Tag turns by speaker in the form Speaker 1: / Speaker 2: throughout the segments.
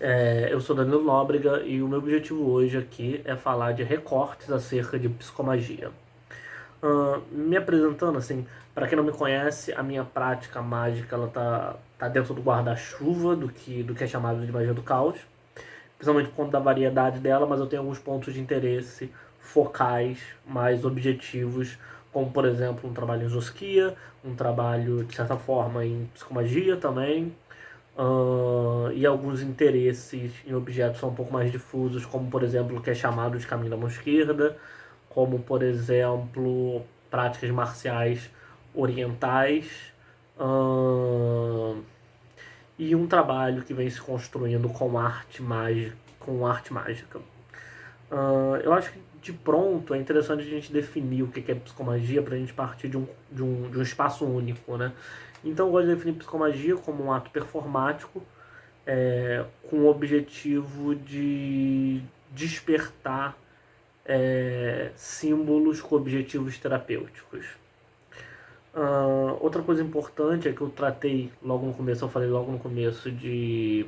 Speaker 1: Eu sou Danilo Nóbrega e o meu objetivo hoje aqui é falar de recortes acerca de psicomagia. Me apresentando assim, para quem não me conhece, a minha prática mágica ela tá dentro do guarda-chuva do que é chamado de magia do caos, principalmente por conta da variedade dela, mas eu tenho alguns pontos de interesse focais, mais objetivos, como por exemplo um trabalho em Zosquia, um trabalho de certa forma em psicomagia também, e alguns interesses em objetos são um pouco mais difusos, como por exemplo o que é chamado de caminho da mão esquerda, como por exemplo práticas marciais orientais, e um trabalho que vem se construindo com arte mágica. Eu acho que de pronto é interessante a gente definir o que é psicomagia para a gente partir de um espaço único, né? Então eu gosto de definir psicomagia como um ato performático com o objetivo de despertar símbolos com objetivos terapêuticos. Outra coisa importante é que eu tratei logo no começo, eu falei logo no começo de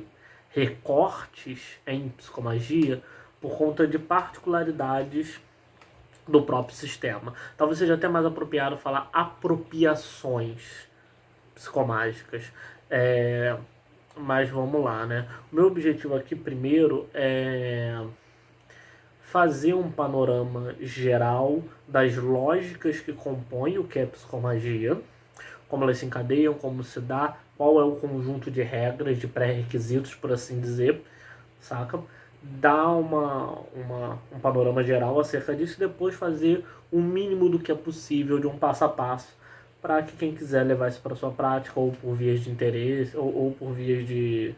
Speaker 1: recortes em psicomagia por conta de particularidades do próprio sistema. Talvez seja até mais apropriado falar apropriações psicomágicas. Mas vamos lá, né? O meu objetivo aqui primeiro é fazer um panorama geral das lógicas que compõem o que é psicomagia, como elas se encadeiam, como se dá, qual é o conjunto de regras, de pré-requisitos, por assim dizer, saca? Dar um panorama geral acerca disso e depois fazer o mínimo do que é possível de um passo a passo para que quem quiser levar isso para sua prática, ou por vias de interesse, ou por vias de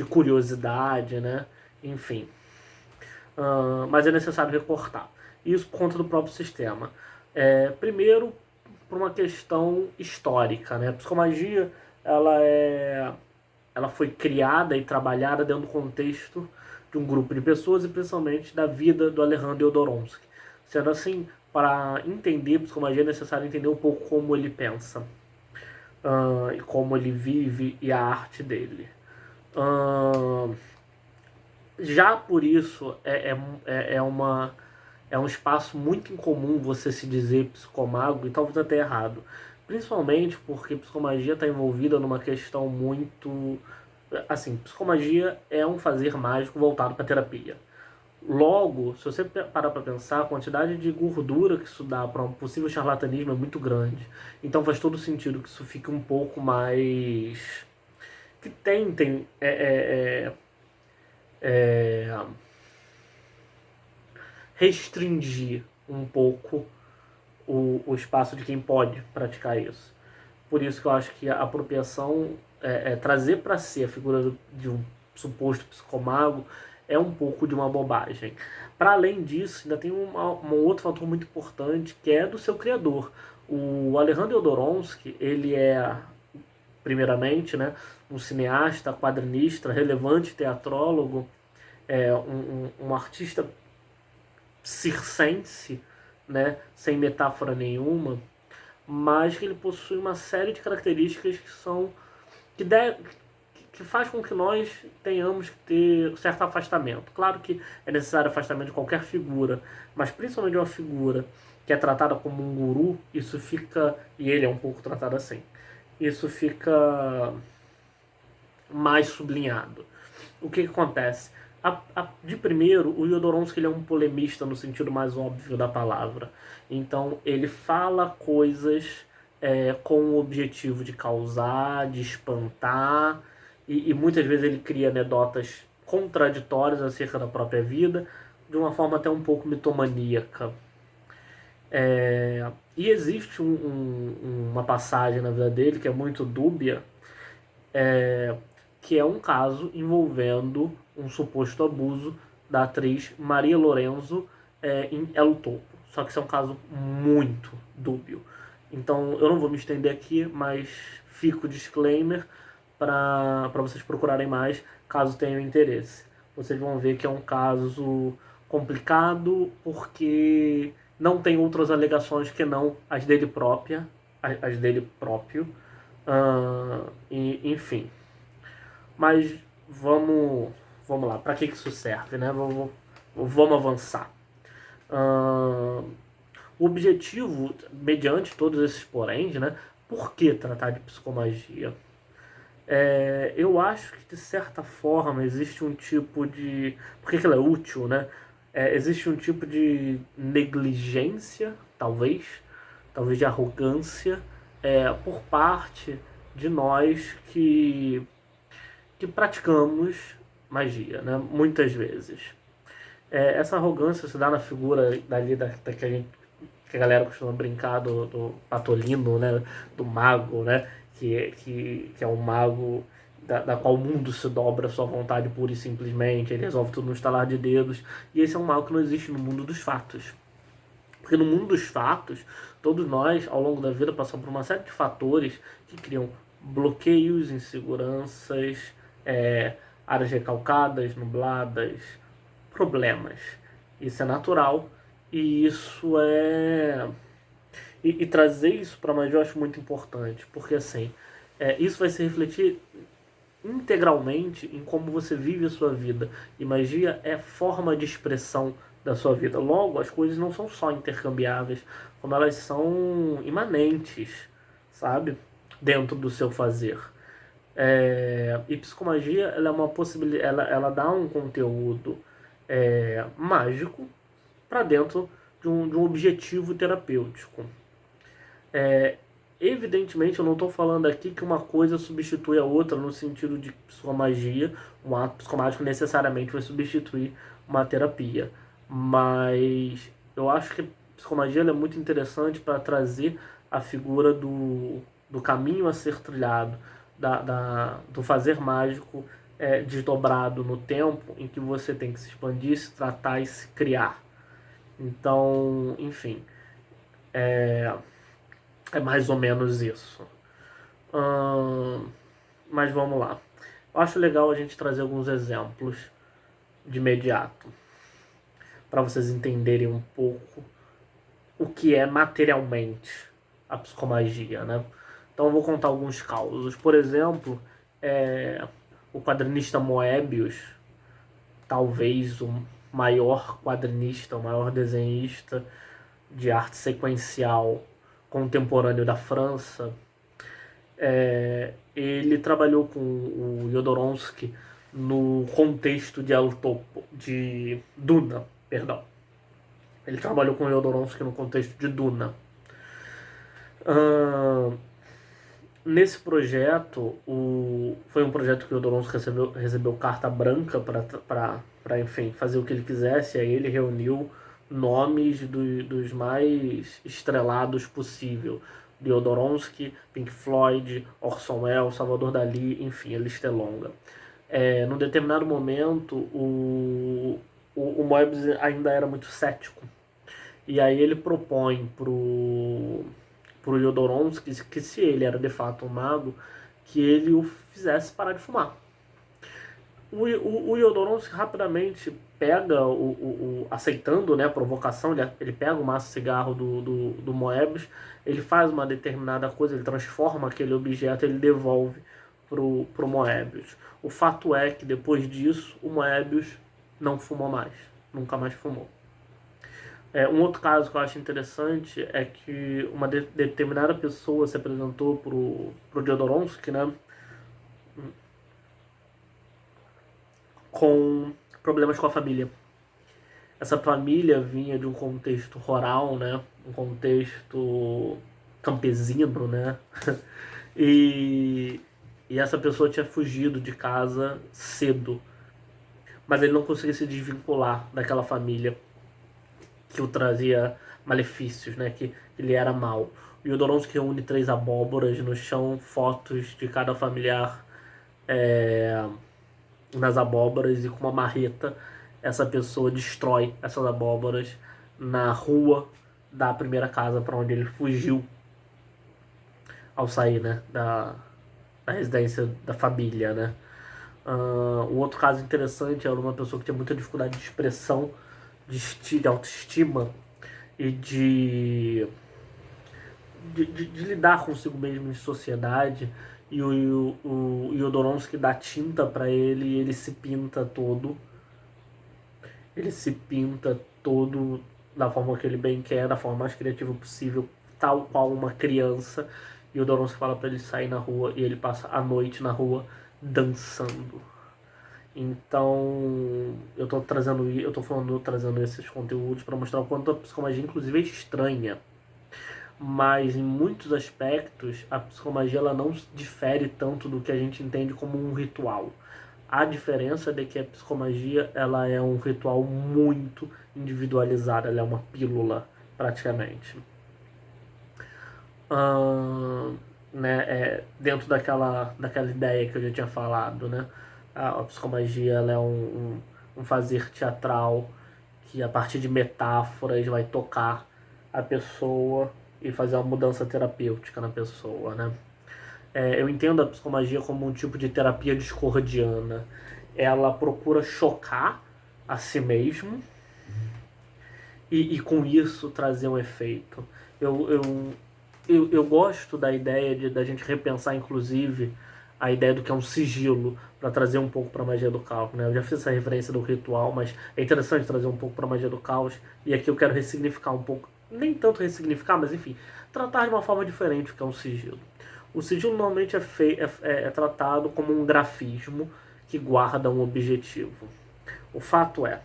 Speaker 1: curiosidade, né? Enfim. Mas é necessário recortar. Isso por conta do próprio sistema. Primeiro, por uma questão histórica, né? A psicomagia ela foi criada e trabalhada dentro do contexto de um grupo de pessoas e principalmente da vida do Alejandro Jodorowsky. Sendo assim, para entender psicomagia é necessário entender um pouco como ele pensa, e como ele vive e a arte dele. Já por isso é um espaço muito incomum você se dizer psicomago, e talvez até errado. Principalmente porque psicomagia está envolvida numa questão muito. Assim, psicomagia é um fazer mágico voltado para terapia. Logo, se você parar para pensar, a quantidade de gordura que isso dá para um possível charlatanismo é muito grande. Então faz todo sentido que isso fique um pouco mais. Que tentem restringir um pouco o espaço de quem pode praticar isso. Por isso que eu acho que a apropriação, trazer para si a figura de um suposto psicomago é um pouco de uma bobagem. Para além disso, ainda tem um outro fator muito importante, que é do seu criador. O Alejandro Jodorowsky, ele é, primeiramente, né, um cineasta, quadrinista, relevante teatrólogo, um artista circense, né, sem metáfora nenhuma, mas que ele possui uma série de características que são que, deve, que faz com que nós tenhamos que ter um certo afastamento. Claro que é necessário afastamento de qualquer figura, mas principalmente de uma figura que é tratada como um guru, isso fica, e ele é um pouco tratado assim, isso fica mais sublinhado. O que acontece? De primeiro, o Jodorowsky ele é um polemista no sentido mais óbvio da palavra. Então, ele fala coisas com o objetivo de causar, de espantar, e muitas vezes ele cria anedotas contraditórias acerca da própria vida, de uma forma até um pouco mitomaníaca. E existe uma passagem na vida dele que é muito dúbia, que é um caso envolvendo um suposto abuso da atriz Maria Lorenzo em El Topo. Só que isso é um caso muito dúbio. Então eu não vou me estender aqui, mas fica o disclaimer para vocês procurarem mais caso tenham interesse. Vocês vão ver que é um caso complicado porque não tem outras alegações que não as dele própria, as dele próprio. Enfim. Mas vamos lá, para que isso serve, né? Vamos avançar. O objetivo, mediante todos esses poréns, né? Por que tratar de psicomagia? Eu acho que, de certa forma, existe um tipo de... Por que ela é útil, né? Existe um tipo de negligência, talvez de arrogância, por parte de nós que praticamos magia, né? Muitas vezes. Essa arrogância se dá na figura dali da que a galera costuma brincar do Patolino, né? Do mago, né? Que é um mago da qual o mundo se dobra à sua vontade pura e simplesmente, ele resolve tudo no estalar de dedos, e esse é um mago que não existe no mundo dos fatos. Porque no mundo dos fatos, todos nós, ao longo da vida, passamos por uma série de fatores que criam bloqueios, inseguranças, áreas recalcadas, nubladas, problemas. Isso é natural e isso é... E trazer isso para a magia eu acho muito importante, porque assim, isso vai se refletir integralmente em como você vive a sua vida. E magia é forma de expressão da sua vida. Logo, as coisas não são só intercambiáveis, como elas são imanentes, sabe? Dentro do seu fazer. E psicomagia, ela é uma possibilidade, ela dá um conteúdo mágico para dentro de um objetivo terapêutico. Evidentemente, eu não estou falando aqui que uma coisa substitui a outra no sentido de psicomagia. Um ato psicomágico necessariamente vai substituir uma terapia. Mas eu acho que a psicomagia é muito interessante para trazer a figura do caminho a ser trilhado, do fazer mágico desdobrado no tempo em que você tem que se expandir, se tratar e se criar. Então, enfim, é mais ou menos isso. Mas vamos lá. Eu acho legal a gente trazer alguns exemplos de imediato, para vocês entenderem um pouco o que é materialmente a psicomagia, né? Então eu vou contar alguns causos. Por exemplo, o quadrinista Moebius, talvez o maior quadrinista, o maior desenhista de arte sequencial contemporâneo da França, ele trabalhou com o Jodorowsky no contexto de Duna, perdão. Ele trabalhou com o Jodorowsky no contexto de Duna. Nesse projeto, foi um projeto que o Jodorowsky recebeu carta branca para enfim, fazer o que ele quisesse. Aí ele reuniu nomes dos mais estrelados possível. Jodorowsky, Pink Floyd, Orson Welles, Salvador Dalí, enfim, a lista é longa. Num determinado momento, o Moebius ainda era muito cético. E aí ele propõe pro Jodorowsky que se ele era de fato um mago, que ele o fizesse parar de fumar. O Jodorowsky rapidamente pega, aceitando, né, a provocação, ele pega o maço de cigarro do Moebius, ele faz uma determinada coisa, ele transforma aquele objeto, ele devolve pro Moebius. O fato é que depois disso, o Moebius não fumou mais, nunca mais fumou. Um outro caso que eu acho interessante é que uma determinada pessoa se apresentou pro Jodorowsky, né, com problemas com a família. Essa família vinha de um contexto rural, né, um contexto campesino, né, e essa pessoa tinha fugido de casa cedo, mas ele não conseguia se desvincular daquela família que o trazia malefícios, né? Que ele era mau. O Jodorowsky reúne 3 abóboras no chão, fotos de cada familiar nas abóboras, e com uma marreta essa pessoa destrói essas abóboras na rua da primeira casa para onde ele fugiu ao sair, né? Da residência da família, né? Um outro caso interessante era uma pessoa que tinha muita dificuldade de expressão, de autoestima e de lidar consigo mesmo em sociedade, e o Jodorowsky dá tinta para ele e ele se pinta todo. Ele se pinta todo da forma que ele bem quer, da forma mais criativa possível, tal qual uma criança. E o Jodorowsky fala para ele sair na rua e ele passa a noite na rua dançando. Então, trazendo esses conteúdos para mostrar o quanto a psicomagia, inclusive, é estranha. Mas, em muitos aspectos, a psicomagia ela não difere tanto do que a gente entende como um ritual. A diferença é de que a psicomagia ela é um ritual muito individualizado, ela é uma pílula, praticamente. Né, dentro daquela ideia que eu já tinha falado, né? A psicomagia ela é um fazer teatral que a partir de metáforas vai tocar a pessoa e fazer uma mudança terapêutica na pessoa, né? Eu entendo a psicomagia como um tipo de terapia discordiana. Ela procura chocar a si mesmo e com isso trazer um efeito. Eu gosto da ideia da gente repensar, inclusive, a ideia do que é um sigilo, para trazer um pouco para a magia do caos. Né? Eu já fiz essa referência do ritual, mas é interessante trazer um pouco para a magia do caos. E aqui eu quero ressignificar um pouco, nem tanto ressignificar, mas enfim, tratar de uma forma diferente o que é um sigilo. O sigilo normalmente é tratado como um grafismo que guarda um objetivo. O fato é,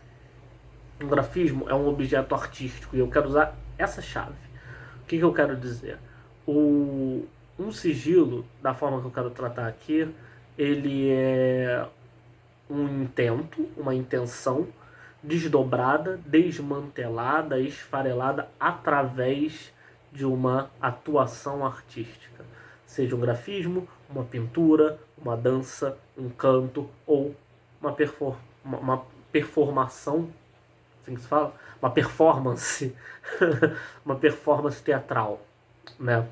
Speaker 1: um grafismo é um objeto artístico e eu quero usar essa chave. O que eu quero dizer? Um sigilo, da forma que eu quero tratar aqui, ele é um intento, uma intenção desdobrada, desmantelada, esfarelada através de uma atuação artística. Seja um grafismo, uma pintura, uma dança, um canto ou uma performação, assim que se fala? Uma performance, uma performance teatral, né?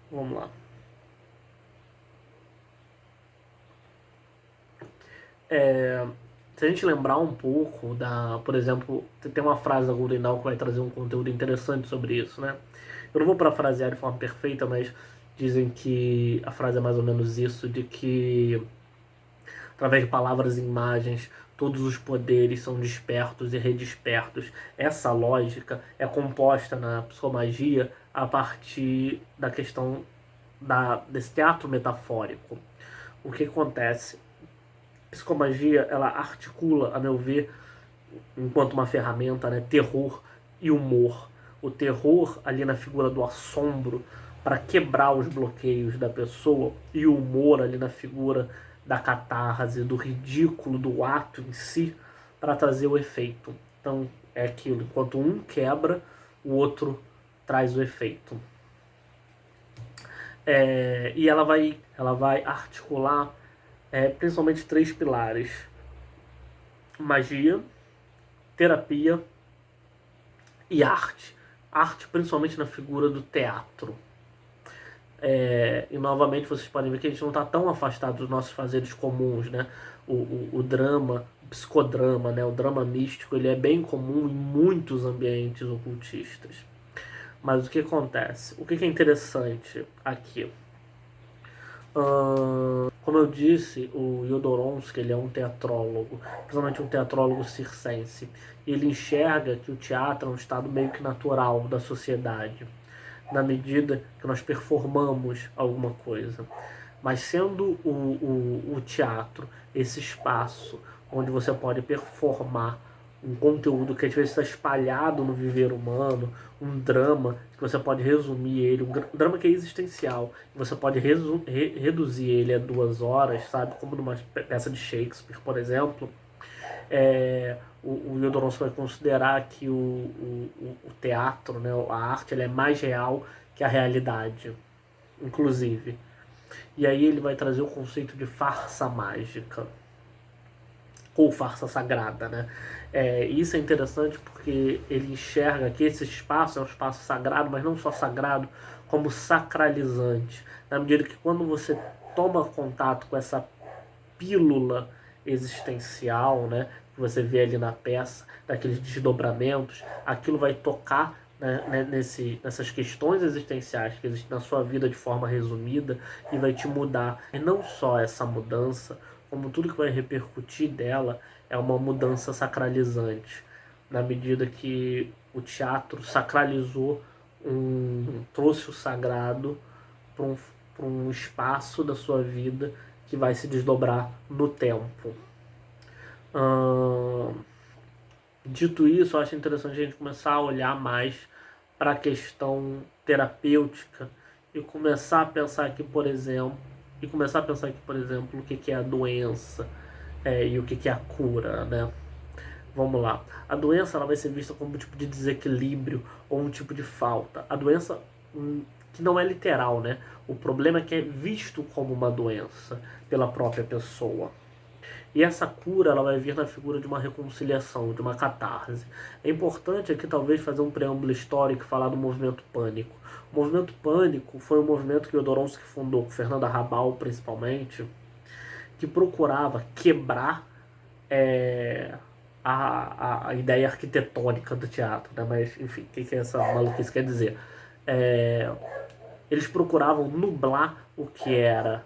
Speaker 1: Vamos lá. Se a gente lembrar um pouco por exemplo, tem uma frase da Golden Dawn que vai trazer um conteúdo interessante sobre isso, né? Eu não vou parafrasear de forma perfeita, mas dizem que a frase é mais ou menos isso, de que através de palavras e imagens todos os poderes são despertos e redespertos. Essa lógica é composta na psicomagia a partir da questão desse teatro metafórico. O que acontece? Psicomagia ela articula, a meu ver, enquanto uma ferramenta, né, terror e humor. O terror ali na figura do assombro para quebrar os bloqueios da pessoa e o humor ali na figura da catarse, do ridículo do ato em si para trazer o efeito. Então é aquilo, enquanto um quebra, o outro traz o efeito. E ela vai articular principalmente 3 pilares: magia, terapia e arte. Arte principalmente na figura do teatro. E novamente vocês podem ver que a gente não está tão afastado dos nossos fazeres comuns, né? O drama, o psicodrama, né? O drama místico, ele é bem comum em muitos ambientes ocultistas. Mas o que acontece? O que é interessante aqui? Como eu disse, o Jodorowsky ele é um teatrólogo, principalmente um teatrólogo circense. Ele enxerga que o teatro é um estado meio que natural da sociedade, na medida que nós performamos alguma coisa. Mas sendo o teatro esse espaço onde você pode performar um conteúdo que às vezes está espalhado no viver humano, um drama que você pode resumir ele, um drama que é existencial, você pode reduzir ele a 2 horas, sabe? Como numa peça de Shakespeare, por exemplo. O Jodorowsky vai considerar que o teatro, né, a arte, ela é mais real que a realidade, inclusive. E aí ele vai trazer o conceito de farsa mágica ou farsa sagrada, né? Isso é interessante porque ele enxerga que esse espaço é um espaço sagrado, mas não só sagrado, como sacralizante. Na medida que quando você toma contato com essa pílula existencial, né, que você vê ali na peça, daqueles desdobramentos, aquilo vai tocar né, nessas questões existenciais que existem na sua vida de forma resumida e vai te mudar. E não só essa mudança, como tudo que vai repercutir dela é uma mudança sacralizante, na medida que o teatro sacralizou, trouxe o sagrado para um espaço da sua vida que vai se desdobrar no tempo. Dito isso, eu acho interessante a gente começar a olhar mais para a questão terapêutica e começar a pensar aqui, por exemplo, o que é a doença, e o que é a cura, né? Vamos lá. A doença ela vai ser vista como um tipo de desequilíbrio ou um tipo de falta. A doença, que não é literal, né? O problema é que é visto como uma doença pela própria pessoa. E essa cura ela vai vir na figura de uma reconciliação, de uma catarse. É importante aqui talvez fazer um preâmbulo histórico e falar do movimento Pânico. O movimento Pânico foi um movimento que o Jodorowsky fundou, com Fernando Arrabal principalmente, que procurava quebrar a ideia arquitetônica do teatro, né? Mas enfim, o que essa maluquice quer dizer? Eles procuravam nublar o que era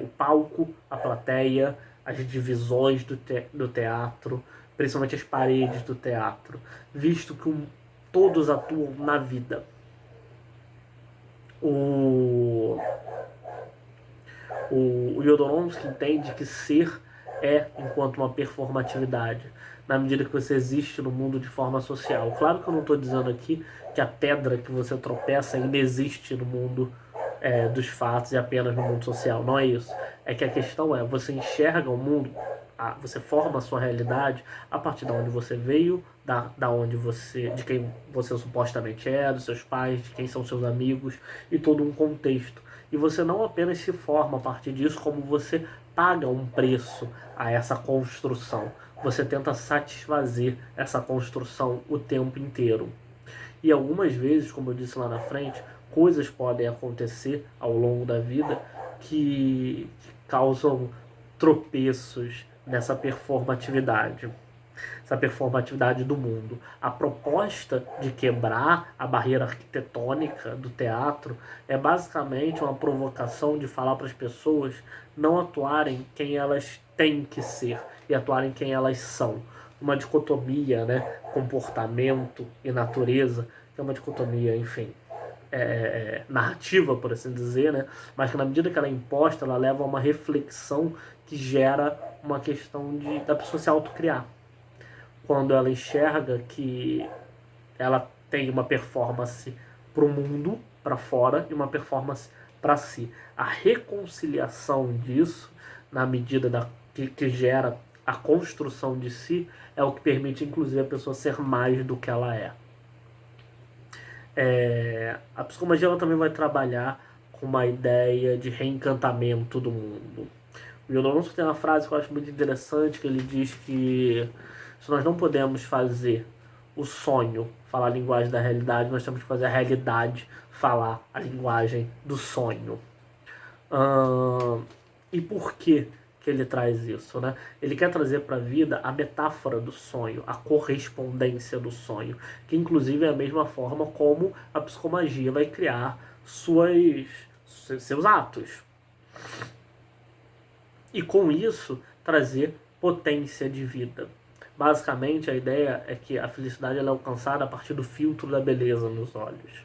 Speaker 1: o palco, a plateia, as divisões do teatro, principalmente as paredes do teatro, visto que todos atuam na vida. O Jodorowsky entende que ser enquanto uma performatividade, na medida que você existe no mundo de forma social. Claro que eu não estou dizendo aqui que a pedra que você tropeça ainda existe no mundo dos fatos e apenas no mundo social. Não é isso. É que a questão é, você enxerga o mundo, você forma a sua realidade a partir de onde você veio, de quem você supostamente é, dos seus pais, de quem são seus amigos e todo um contexto. E você não apenas se forma a partir disso, como você paga um preço a essa construção. Você tenta satisfazer essa construção o tempo inteiro. E algumas vezes, como eu disse lá na frente, coisas podem acontecer ao longo da vida que causam tropeços nessa performatividade. Essa performatividade do mundo. A proposta de quebrar a barreira arquitetônica do teatro é basicamente uma provocação de falar para as pessoas não atuarem quem elas têm que ser e atuarem quem elas são. Uma dicotomia, né? Comportamento e natureza, que é uma dicotomia, enfim, narrativa, por assim dizer, né? Mas que na medida que ela é imposta, ela leva a uma reflexão que gera uma questão da pessoa se autocriar. Quando ela enxerga que ela tem uma performance para o mundo, para fora, e uma performance para si. A reconciliação disso, na medida que gera a construção de si, é o que permite, inclusive, a pessoa ser mais do que ela é. A psicologia ela também vai trabalhar com uma ideia de reencantamento do mundo. O Jodorowsky tem uma frase que eu acho muito interessante, que ele diz que se nós não podemos fazer o sonho falar a linguagem da realidade, nós temos que fazer a realidade falar a linguagem do sonho. E por que ele traz isso, né? Ele quer trazer para a vida a metáfora do sonho, a correspondência do sonho, que inclusive é a mesma forma como a psicomagia vai criar seus atos. E com isso trazer potência de vida. Basicamente a ideia é que a felicidade ela é alcançada a partir do filtro da beleza nos olhos.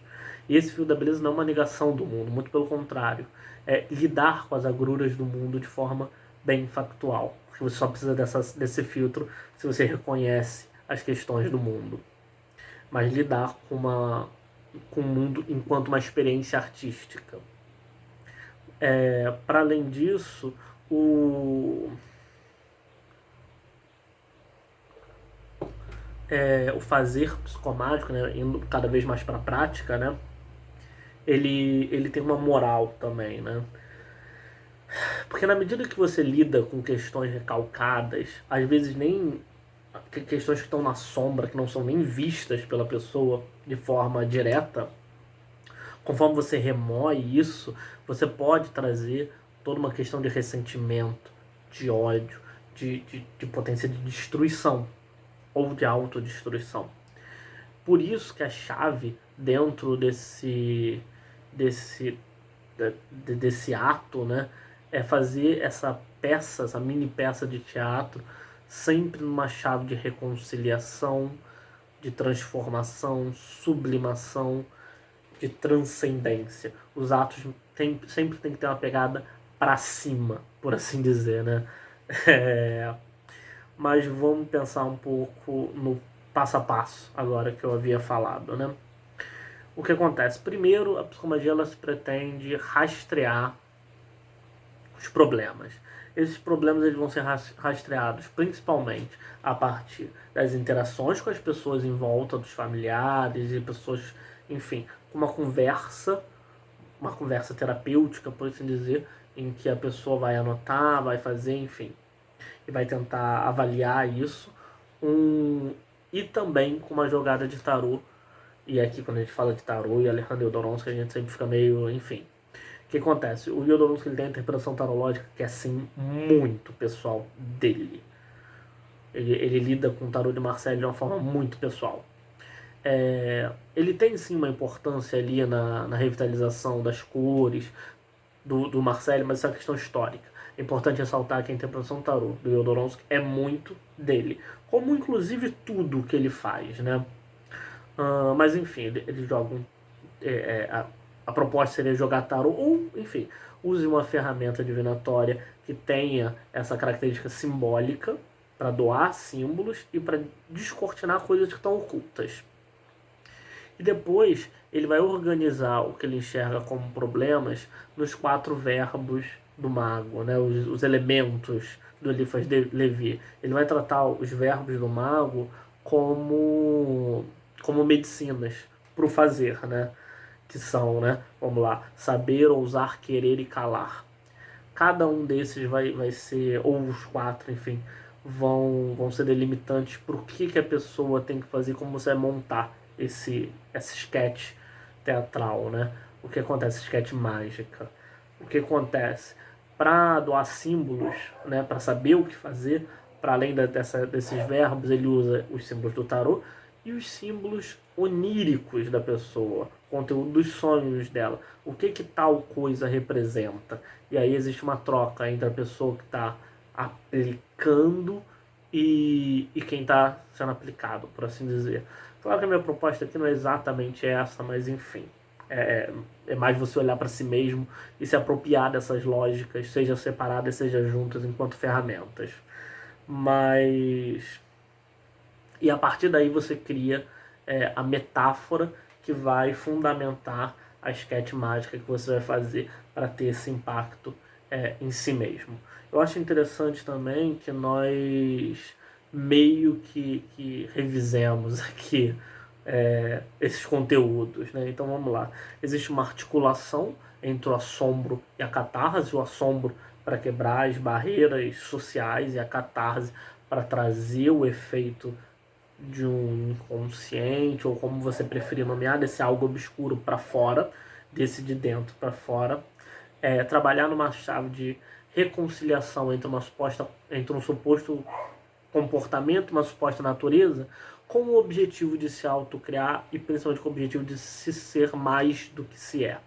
Speaker 1: E esse filtro da beleza não é uma negação do mundo, muito pelo contrário. É lidar com as agruras do mundo de forma bem factual. Porque você só precisa desse filtro se você reconhece as questões do mundo. Mas lidar com o mundo enquanto uma experiência artística. Para além disso, o fazer psicomágico, né, indo cada vez mais para a prática, né, ele tem uma moral também, né? Porque na medida que você lida com questões recalcadas, às vezes nem questões que estão na sombra, que não são nem vistas pela pessoa de forma direta, conforme você remoe isso, você pode trazer toda uma questão de ressentimento, de ódio, de potência de destruição ou de autodestruição. Por isso que a chave dentro desse, desse ato, né, é fazer essa peça, essa mini peça de teatro, sempre numa chave de reconciliação, de transformação, sublimação, de transcendência. Os atos sempre tem que ter uma pegada para cima, por assim dizer, né? É, mas vamos pensar um pouco no passo a passo, agora que eu havia falado, né? O que acontece? Primeiro, a psicomagia ela se pretende rastrear os problemas. Esses problemas eles vão ser rastreados principalmente a partir das interações com as pessoas em volta, dos familiares e pessoas, enfim, uma conversa terapêutica, por assim dizer, em que a pessoa vai anotar, vai fazer, enfim, e vai tentar avaliar isso. E também com uma jogada de tarô. E aqui quando a gente fala de tarô e Alejandro Jodorowsky, a gente sempre fica meio, enfim. O que acontece? O Jodorowsky ele tem a interpretação tarológica que é assim muito pessoal dele. Ele lida com o tarô de Marseille de uma forma muito pessoal. Ele tem sim uma importância ali na revitalização das cores do Marseille, mas essa é uma questão histórica. É importante ressaltar que a interpretação tarô do Jodorowsky é muito dele, como inclusive tudo que ele faz, né? Mas enfim, eles jogam. A proposta seria jogar tarô, ou enfim, use uma ferramenta divinatória que tenha essa característica simbólica para doar símbolos e para descortinar coisas que estão ocultas. E depois ele vai organizar o que ele enxerga como problemas nos 4 verbos do mago, né? Os elementos do Eliphas Levi. Ele vai tratar os verbos do mago como medicinas para o fazer, né? Que são, né? Vamos lá, saber, ousar, querer e calar. Cada um desses vai ser, ou os 4, enfim, vão ser delimitantes para o que a pessoa tem que fazer, como você vai montar esse sketch teatral, né? O que acontece, sketch mágica. O que acontece? Para doar símbolos, né? Para saber o que fazer, para além desses verbos, ele usa os símbolos do tarô e os símbolos oníricos da pessoa, conteúdo dos sonhos dela. O que tal coisa representa? E aí existe uma troca entre a pessoa que está aplicando e quem está sendo aplicado, por assim dizer. Claro que a minha proposta aqui não é exatamente essa, mas enfim. É mais você olhar para si mesmo e se apropriar dessas lógicas, seja separadas, seja juntas, enquanto ferramentas. Mas... E a partir daí você cria a metáfora que vai fundamentar a sketch mágica que você vai fazer para ter esse impacto em si mesmo. Eu acho interessante também que nós meio que revisemos aqui esses conteúdos, né? Então vamos lá. Existe uma articulação entre o assombro e a catarse, o assombro para quebrar as barreiras sociais e a catarse para trazer o efeito de um inconsciente, ou como você preferir nomear, desse algo obscuro para fora, desse de dentro para fora. Trabalhar numa chave de reconciliação entre um suposto comportamento, uma suposta natureza, com o objetivo de se autocriar e principalmente com o objetivo de se ser mais do que se é.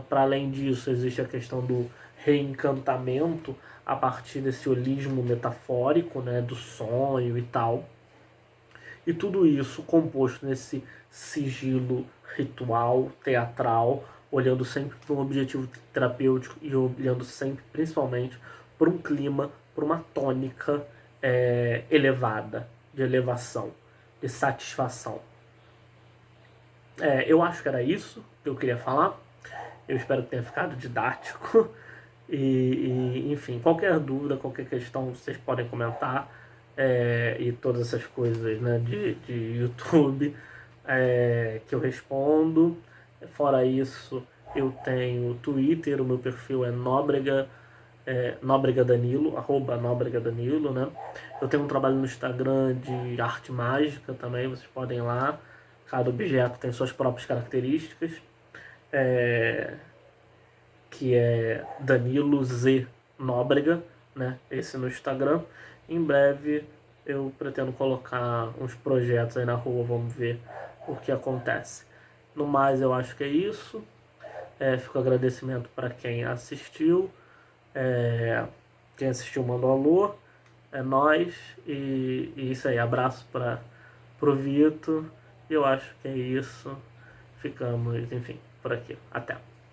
Speaker 1: Para além disso, existe a questão do reencantamento a partir desse holismo metafórico, né, do sonho e tal. E tudo isso composto nesse sigilo ritual, teatral, olhando sempre para um objetivo terapêutico e olhando sempre, principalmente, para um clima, para uma tônica elevada, de elevação, de satisfação. Eu acho que era isso que eu queria falar. Eu espero que tenha ficado didático. Enfim, qualquer dúvida, qualquer questão, vocês podem comentar. E todas essas coisas, né, de YouTube que eu respondo. Fora isso, eu tenho Twitter, o meu perfil é Nóbrega Danilo, @Nóbrega Danilo, né? Eu tenho um trabalho no Instagram de arte mágica também, vocês podem ir lá. Cada objeto tem suas próprias características. Que é Danilo Z Nóbrega, né? Esse no Instagram. Em breve eu pretendo colocar uns projetos aí na rua, vamos ver o que acontece. No mais, eu acho que é isso. Fica o agradecimento para quem assistiu. Quem assistiu mandou alô. É nóis. E isso aí. Abraço para pro Vitor. Eu acho que é isso. Ficamos, enfim, por aqui. Até.